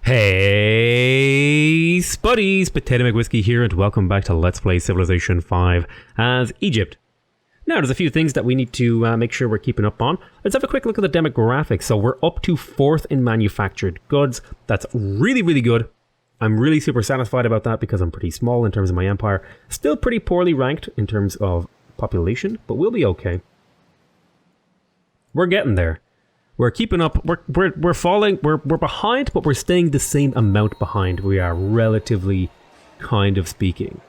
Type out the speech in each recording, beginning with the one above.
Hey, Spuddies! PotatoMcWhiskey here, and welcome back to Let's Play Civilization 5 as Egypt. Now, there's a few things that we need to make sure we're keeping up on. Let's have a quick look at the demographics. So we're up to 4th in manufactured goods. That's really, really good. I'm really super satisfied about that because I'm pretty small in terms of my empire. Still pretty poorly ranked in terms of population, but we'll be okay. We're getting there. We're keeping up. We're falling. We're behind, but we're staying the same amount behind. We are relatively, kind of speaking.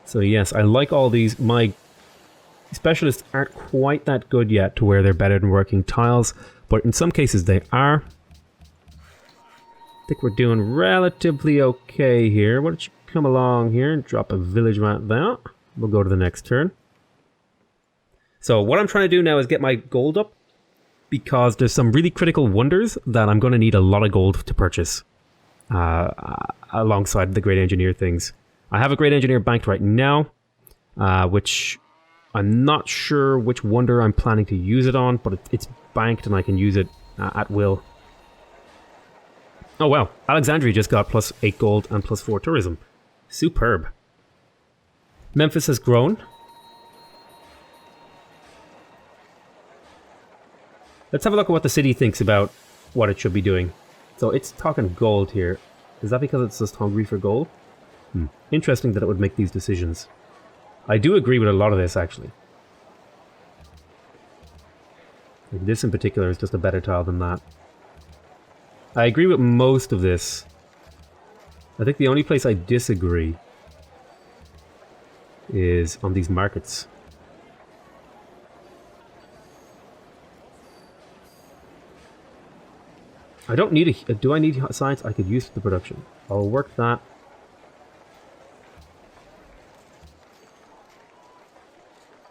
So yes, I like all these. My specialists aren't quite that good yet to where they're better than working tiles, but in some cases they are. I think we're doing relatively okay here. Why don't you come along here and drop a village right there? We'll go to the next turn. So what I'm trying to do now is get my gold up, because there's some really critical wonders that I'm going to need a lot of gold to purchase alongside the great engineer things. I have a great engineer banked right now, which I'm not sure which wonder I'm planning to use it on, but it's banked and I can use it at will. Oh wow, Alexandria just got plus 8 gold and plus 4 tourism. Superb. Memphis has grown. Let's have a look at what the city thinks about what it should be doing. So it's talking gold here. Is that because it's just hungry for gold? Interesting that it would make these decisions. I do agree with a lot of this, actually. This in particular is just a better tile than that. I agree with most of this. I think the only place I disagree is on these markets. I don't need a... Do I need science? I could use the production. I'll work that.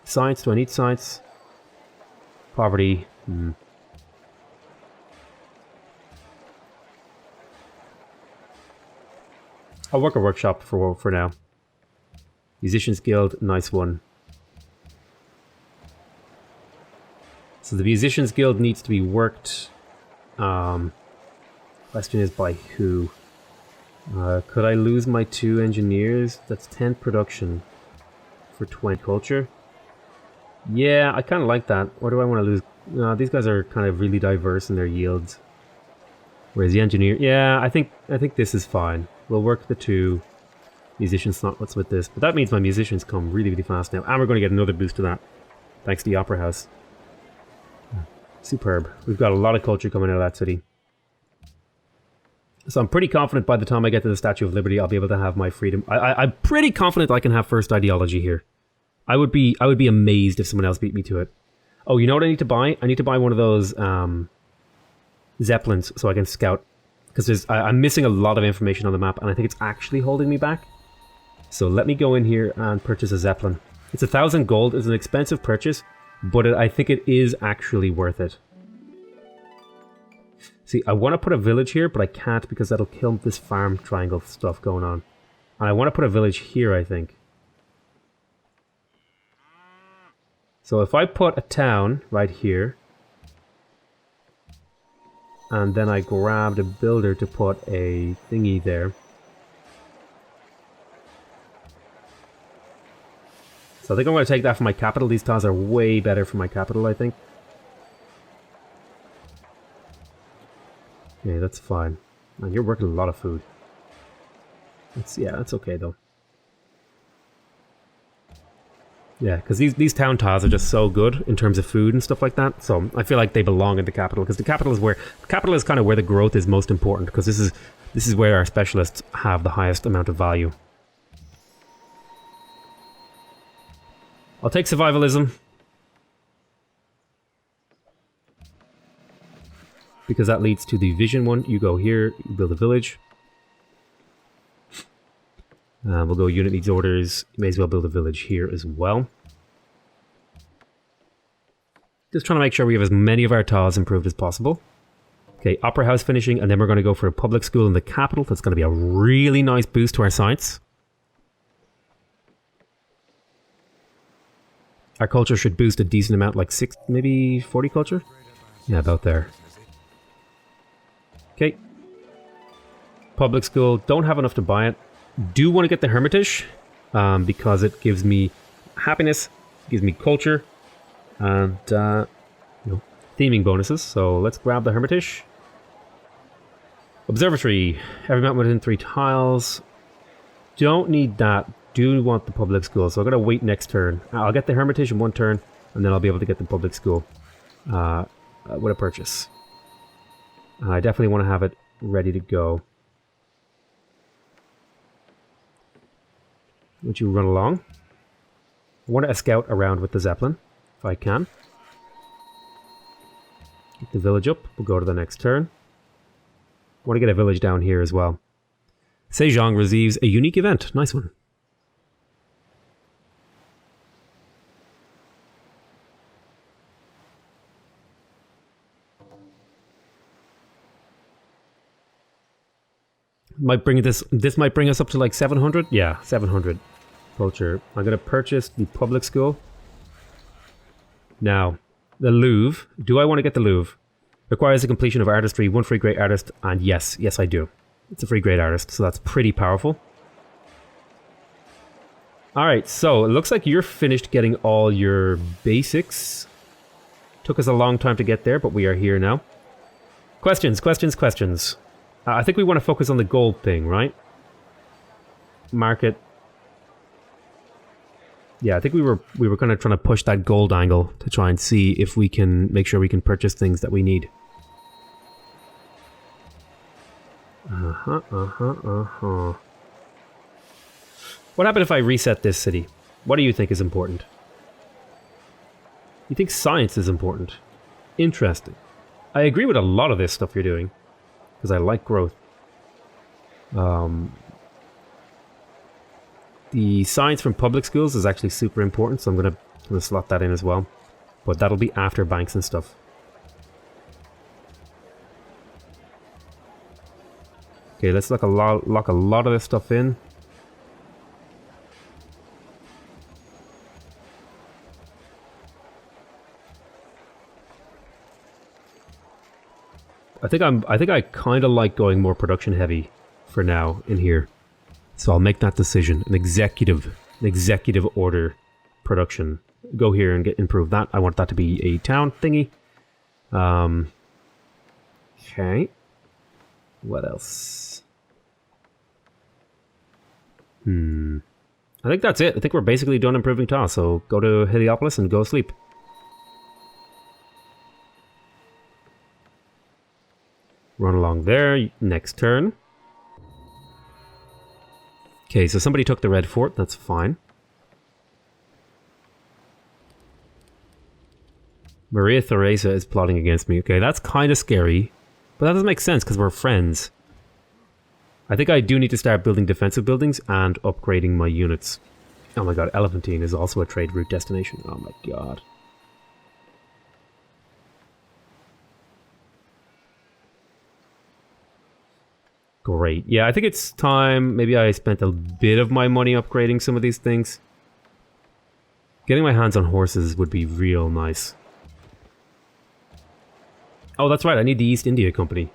Science. Do I need science? Poverty. I'll work a workshop for now. Musicians Guild. Nice one. So the Musicians Guild needs to be worked. Question is by who? Could I lose my 2 engineers? That's 10 production for 20 culture. Yeah, I kind of like that. Or do I want to lose? These guys are kind of really diverse in their yields. Whereas the engineer, yeah, I think this is fine. We'll work the 2 musicians slots with this, but that means my musicians come really, really fast now, and we're going to get another boost to that, thanks to the Opera House. Superb. We've got a lot of culture coming out of that city. So I'm pretty confident by the time I get to the Statue of Liberty, I'll be able to have my freedom. I'm pretty confident I can have first ideology here. I would be amazed if someone else beat me to it. Oh, you know what I need to buy? I need to buy one of those Zeppelins so I can scout. Because I'm missing a lot of information on the map, and I think it's actually holding me back. So let me go in here and purchase a Zeppelin. It's 1,000 gold. It's an expensive purchase, but I think it is actually worth it. See, I want to put a village here, but I can't because that'll kill this farm triangle stuff going on. And I want to put a village here, I think. So if I put a town right here, and then I grabbed a builder to put a thingy there. So I think I'm going to take that for my capital. These tiles are way better for my capital, I think. Yeah, that's fine. Man, you're working a lot of food. Yeah, that's okay though. Yeah, because these town tiles are just so good in terms of food and stuff like that. So I feel like they belong in the capital, because the capital is kind of where the growth is most important, because this is where our specialists have the highest amount of value. I'll take survivalism, because that leads to the vision one. You go here, you build a village. We'll go unit needs orders. You may as well build a village here as well. Just trying to make sure we have as many of our tiles improved as possible. Okay, Opera House finishing, and then we're going to go for a public school in the capital. That's going to be a really nice boost to our science. Our culture should boost a decent amount, like 6, maybe 40 culture? Yeah, about there. Okay. public school. Don't have enough to buy it. Do want to get the Hermitage because it gives me happiness, gives me culture, and theming bonuses. So let's grab the Hermitage. Observatory. Every mountain within 3 tiles. Don't need that. Do want the public school. So I'm going to wait next turn. I'll get the Hermitage in 1 turn, and then I'll be able to get the public school with a purchase. I definitely want to have it ready to go. Would you run along? I want to scout around with the Zeppelin, if I can. Get the village up. We'll go to the next turn. I want to get a village down here as well. Sejong receives a unique event. Nice one. This might bring us up to like 700. Yeah, 700 culture. I'm gonna purchase the public school. Now, the Louvre. Do I want to get the Louvre? Requires the completion of artistry, 1 free great artist, and yes, I do. It's a free great artist, so that's pretty powerful. Alright, so it looks like you're finished getting all your basics. Took us a long time to get there, but we are here now. Questions. I think we want to focus on the gold thing, right? Market. Yeah, I think we were kind of trying to push that gold angle to try and see if we can make sure we can purchase things that we need. What happened if I reset this city? What do you think is important? You think science is important? Interesting. I agree with a lot of this stuff you're doing, because I like growth. The science from public schools is actually super important, so I'm gonna slot that in as well. But that'll be after banks and stuff. Okay, let's lock a lot of this stuff in. I think I kind of like going more production heavy for now in here. So I'll make that decision. An executive order production. Go here and improve that. I want that to be a town thingy. Okay. What else? I think that's it. I think we're basically done improving tasks. So go to Heliopolis and go sleep. Run along there. Next turn. Okay, so somebody took the red fort. That's fine. Maria Theresa is plotting against me. Okay, that's kind of scary. But that doesn't make sense because we're friends. I think I do need to start building defensive buildings and upgrading my units. Oh my god, Elephantine is also a trade route destination. Oh my god. Great. Yeah, I think it's time. Maybe I spent a bit of my money upgrading some of these things. Getting my hands on horses would be real nice. Oh, that's right. I need the East India Company.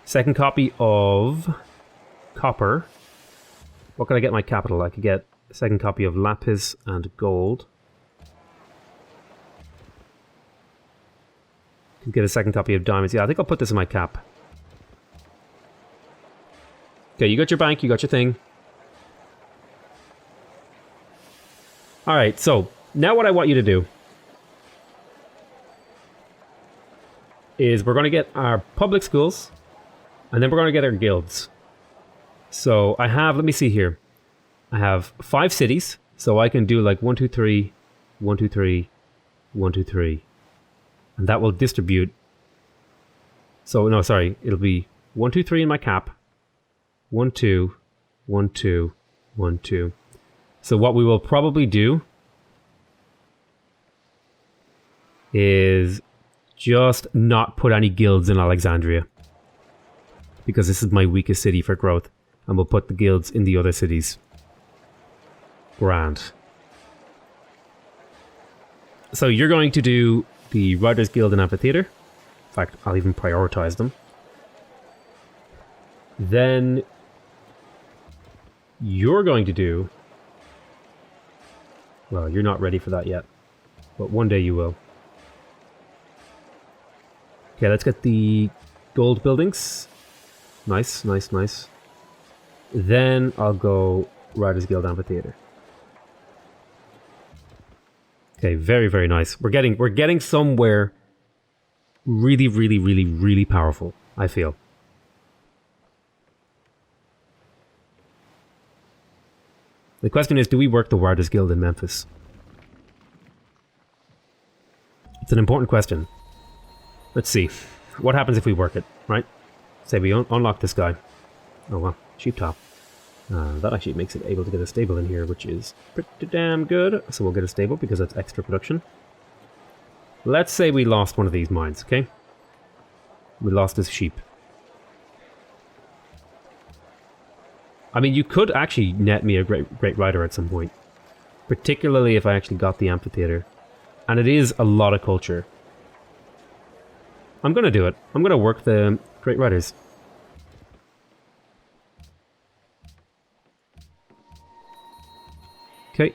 Second copy of copper. What can I get my capital? I could get a second copy of lapis and gold. Could get a second copy of diamonds. Yeah, I think I'll put this in my cap. Okay, you got your bank, you got your thing. Alright, so now what I want you to do is we're going to get our public schools, and then we're going to get our guilds. So I have, let me see here. I have 5 cities, so I can do like 1, 2, 3, 1, 2, 3, 1, 2, 3. And that will distribute. So, no, sorry, it'll be 1, 2, 3 in my cap. 1, 2, 1, 2, 1, 2. So what we will probably do is just not put any guilds in Alexandria, because this is my weakest city for growth, and we'll put the guilds in the other cities. Grand. So you're going to do the Writers Guild and Amphitheater. In fact, I'll even prioritize them. Then you're going to do... Well, you're not ready for that yet, but one day you will. Okay, let's get the gold buildings. Nice, nice, nice. Then I'll go Riders Guild Amphitheater. Okay, very, very nice. We're getting somewhere really, really, really, really powerful, I feel. The question is, do we work the Riders Guild in Memphis? It's an important question. Let's see. What happens if we work it, right? Say we unlock this guy. Oh well, sheep top. That actually makes it able to get a stable in here, which is pretty damn good. So we'll get a stable because that's extra production. Let's say we lost one of these mines, okay? We lost this sheep. I mean, you could actually net me a great rider at some point. Particularly if I actually got the amphitheater. And it is a lot of culture. I'm going to do it. I'm going to work the great riders. Okay.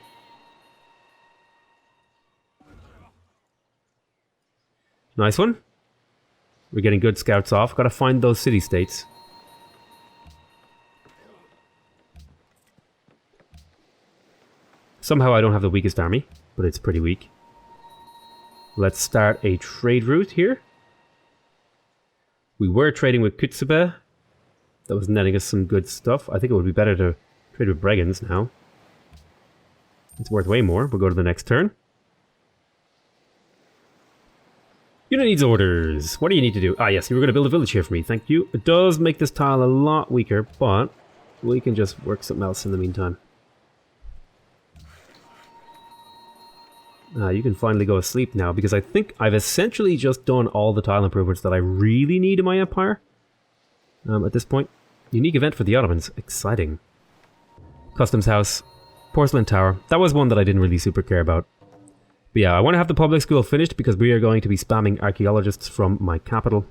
Nice one. We're getting good scouts off. Got to find those city-states. Somehow I don't have the weakest army, but it's pretty weak. Let's start a trade route here. We were trading with Kutsube. That was netting us some good stuff. I think it would be better to trade with Brigands now. It's worth way more. We'll go to the next turn. Unit needs orders. What do you need to do? Ah, yes, you were going to build a village here for me. Thank you. It does make this tile a lot weaker, but we can just work something else in the meantime. You can finally go asleep now, because I think I've essentially just done all the tile improvements that I really need in my empire. At this point. Unique event for the Ottomans. Exciting. Customs house. Porcelain tower. That was one that I didn't really super care about. But yeah, I want to have the public school finished because we are going to be spamming archaeologists from my capital.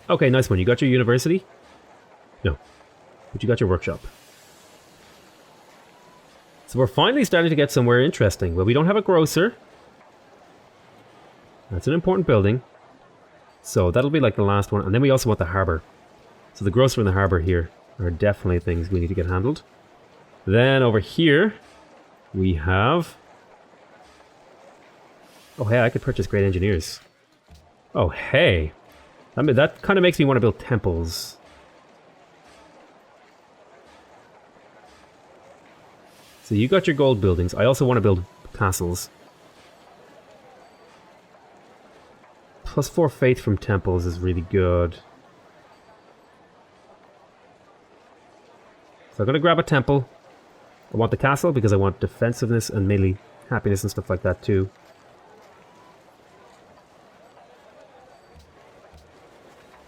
Okay, nice one. You got your university? No. But you got your workshop. So we're finally starting to get somewhere interesting. Well, we don't have a grocer. That's an important building. So that'll be like the last one. And then we also want the harbour. So the grocer and the harbour here are definitely things we need to get handled. Then over here, we have... Oh, hey, I could purchase great engineers. Oh, hey. I mean, that kind of makes me want to build temples. So you got your gold buildings. I also want to build castles. +4 faith from temples is really good. So I'm going to grab a temple. I want the castle because I want defensiveness and melee happiness and stuff like that too.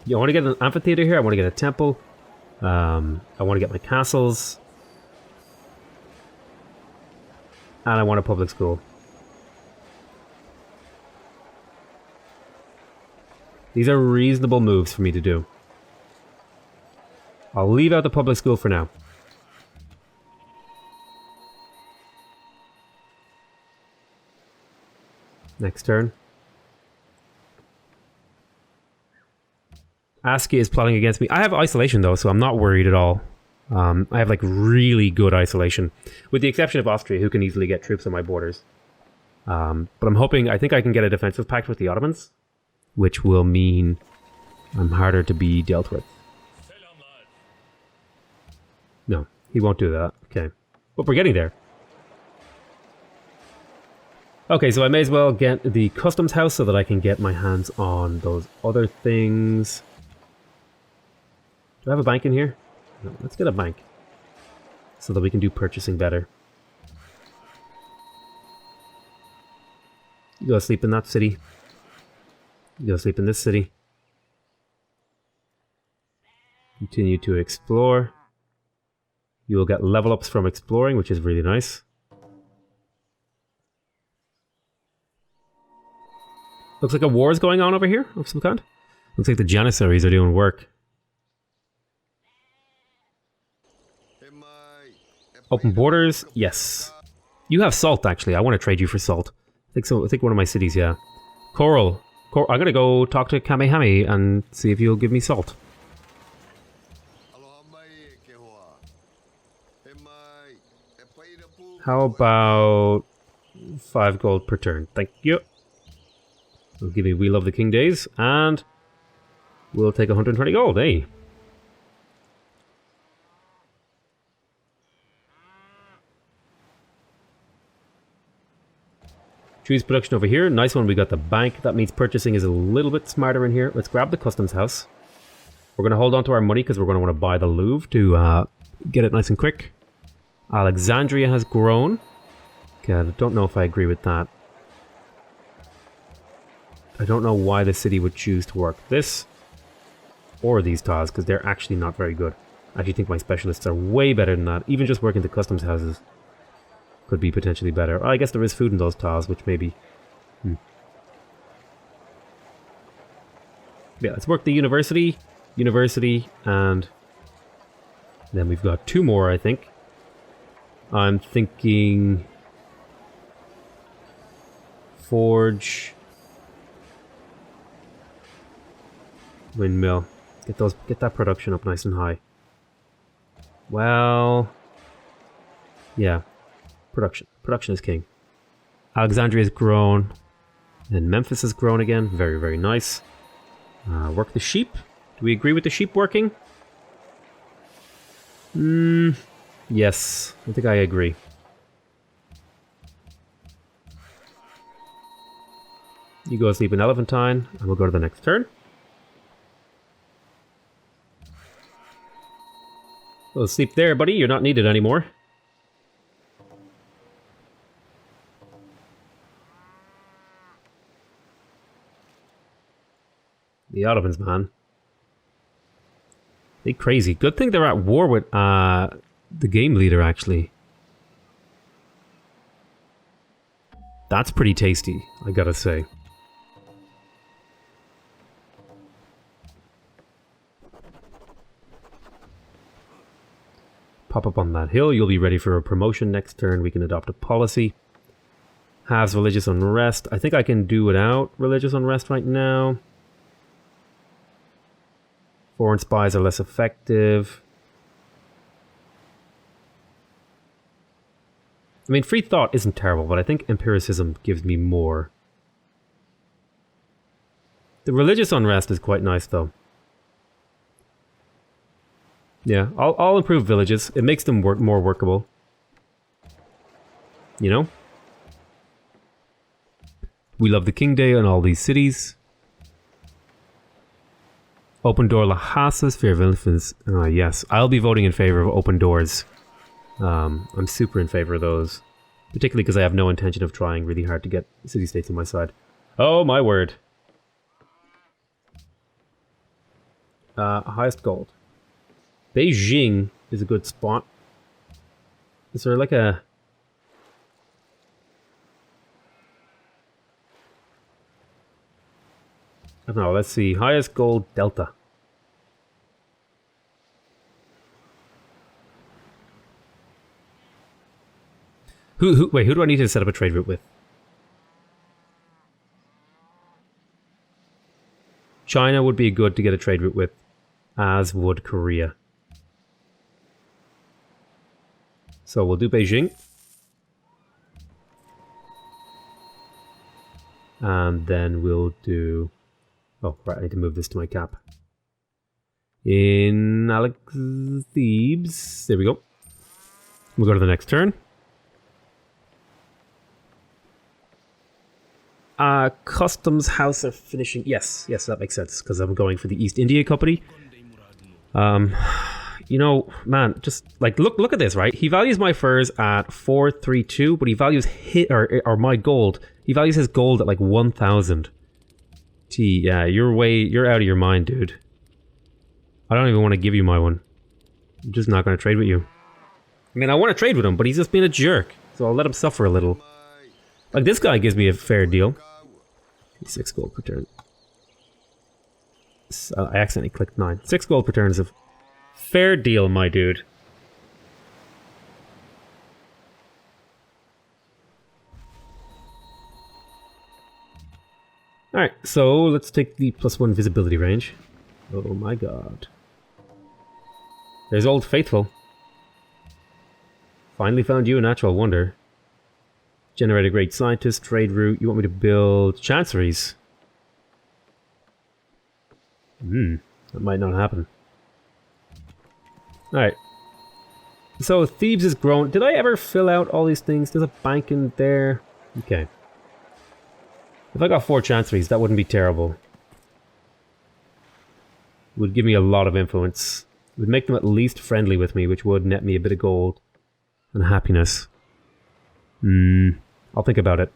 Yeah, I want to get an amphitheater here. I want to get a temple. I want to get my castles. And I want a public school. These are reasonable moves for me to do. I'll leave out the public school for now. Next turn. ASCII is plotting against me. I have isolation though, so I'm not worried at all. I have like really good isolation. With the exception of Austria, who can easily get troops on my borders. But I'm hoping, I think I can get a defensive pact with the Ottomans. Which will mean I'm harder to be dealt with. No, he won't do that. Okay. But we're getting there. Okay, so I may as well get the customs house so that I can get my hands on those other things. Do I have a bank in here? No, let's get a bank. So that we can do purchasing better. You go sleep in that city. You go sleep in this city. Continue to explore. You will get level ups from exploring, which is really nice. Looks like a war is going on over here of some kind. Looks like the Janissaries are doing work. Open borders? Yes. You have salt, actually. I want to trade you for salt. I think so. I think one of my cities, yeah. Coral. I'm gonna go talk to Kamehame and see if he'll give me salt. How about 5 gold per turn? Thank you. Will give me We Love the King Days, and we'll take 120 gold, eh? Choose production over here. Nice one, we got the bank. That means purchasing is a little bit smarter in here. Let's grab the customs house. We're going to hold on to our money because we're going to want to buy the Louvre to get it nice and quick. Alexandria has grown. Okay, I don't know if I agree with that. I don't know why the city would choose to work this or these tiles, because they're actually not very good. I actually think my specialists are way better than that. Even just working the customs houses could be potentially better. I guess there is food in those tiles, which maybe... Yeah, let's work the university, and then we've got 2 more, I think. I'm thinking... Forge... Windmill. Get that production up nice and high. Well... Yeah. Production. Production is king. Alexandria has grown. Then Memphis has grown again. Very, very nice. Work the sheep. Do we agree with the sheep working? Yes. I think I agree. You go sleep in Elephantine, and we'll go to the next turn. Go sleep there, buddy. You're not needed anymore. The Ottomans, man. They crazy. Good thing they're at war with the game leader, actually. That's pretty tasty, I gotta say. Pop up on that hill. You'll be ready for a promotion next turn. We can adopt a policy. Has religious unrest. I think I can do without religious unrest right now. Foreign spies are less effective. I mean, free thought isn't terrible, but I think empiricism gives me more. The religious unrest is quite nice, though. Yeah, I'll improve villages. It makes them more workable. You know? We love the King Day in all these cities. Open Door Lhasa, Sphere of Infants. Yes, I'll be voting in favor of open doors. I'm super in favor of those. Particularly because I have no intention of trying really hard to get city-states on my side. Oh my word. Highest gold. Beijing is a good spot. Is there like a... I don't know, let's see. Highest gold delta. Wait, who do I need to set up a trade route with? China would be good to get a trade route with, as would Korea. So we'll do Beijing. And then we'll do... Oh, right, I need to move this to my cap. In Thebes. There we go. We'll go to the next turn. Customs House are finishing... Yes, that makes sense, because I'm going for the East India Company. You know, man, just, like, look at this, right? He values my furs at 432, but he values or my gold. He values his gold at, like, 1,000. Yeah, you're out of your mind, dude. I don't even want to give you my one. I'm just not going to trade with you. I mean, I want to trade with him, but he's just being a jerk. So I'll let him suffer a little. Like, this guy gives me a fair deal. 6 gold per turn. I accidentally clicked 9. 6 gold per turn is a fair deal, my dude. Alright, so let's take the +1 visibility range. Oh my god. There's Old Faithful. Finally found you a natural wonder. Generate a great scientist, trade route. You want me to build chanceries? That might not happen. Alright. So Thebes is grown. Did I ever fill out all these things? There's a bank in there. Okay. If I got 4 chanceries, that wouldn't be terrible. It would give me a lot of influence. It would make them at least friendly with me, which would net me a bit of gold and happiness. I'll think about it.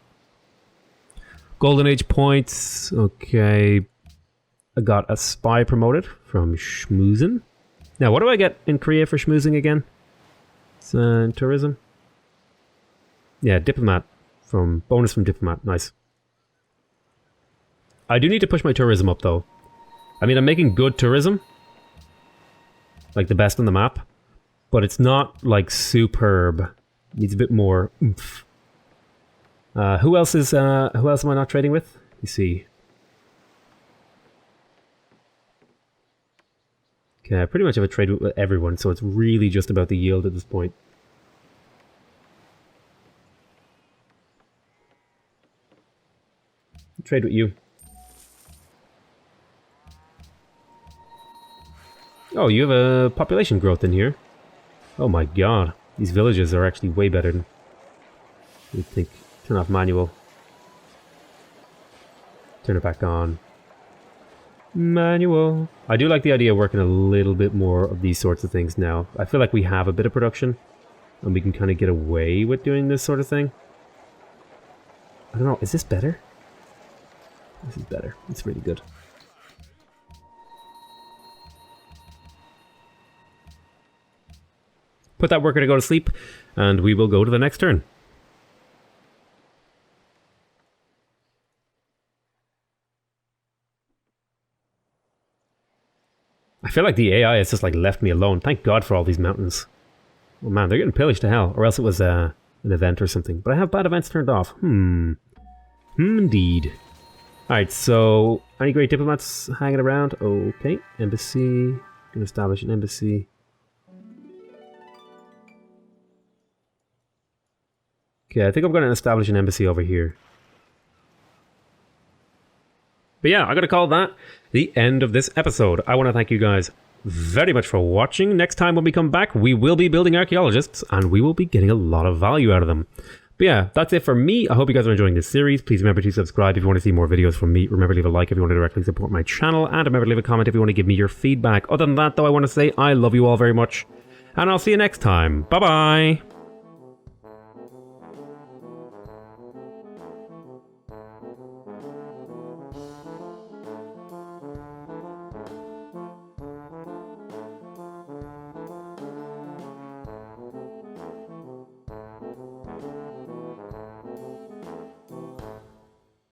Golden Age points. Okay. I got a spy promoted from schmoozing. Now, what do I get in Korea for schmoozing again? It's tourism. Yeah, diplomat. Bonus from diplomat. Nice. I do need to push my tourism up, though. I mean, I'm making good tourism. Like the best on the map. But it's not, like, superb. Needs a bit more oomph. Who else am I not trading with? Let me see. Okay, I pretty much have a trade with everyone, so it's really just about the yield at this point. Trade with you. Oh, you have a population growth in here. Oh my god. These villages are actually way better than you'd think. Turn off manual. Turn it back on. Manual. I do like the idea of working a little bit more of these sorts of things now. I feel like we have a bit of production. And we can kind of get away with doing this sort of thing. I don't know. Is this better? This is better. It's really good. Put that worker to go to sleep, and we will go to the next turn. I feel like the AI has just like left me alone. Thank God for all these mountains. Oh man, they're getting pillaged to hell. Or else it was an event or something. But I have bad events turned off. Indeed. Alright, so any great diplomats hanging around? Okay, embassy. Gonna establish an embassy. Okay, I think I'm going to establish an embassy over here. But yeah, I got to call that the end of this episode. I want to thank you guys very much for watching. Next time when we come back, we will be building archaeologists, and we will be getting a lot of value out of them. But yeah, that's it for me. I hope you guys are enjoying this series. Please remember to subscribe if you want to see more videos from me. Remember to leave a like if you want to directly support my channel. And remember to leave a comment if you want to give me your feedback. Other than that, though, I want to say I love you all very much. And I'll see you next time. Bye-bye.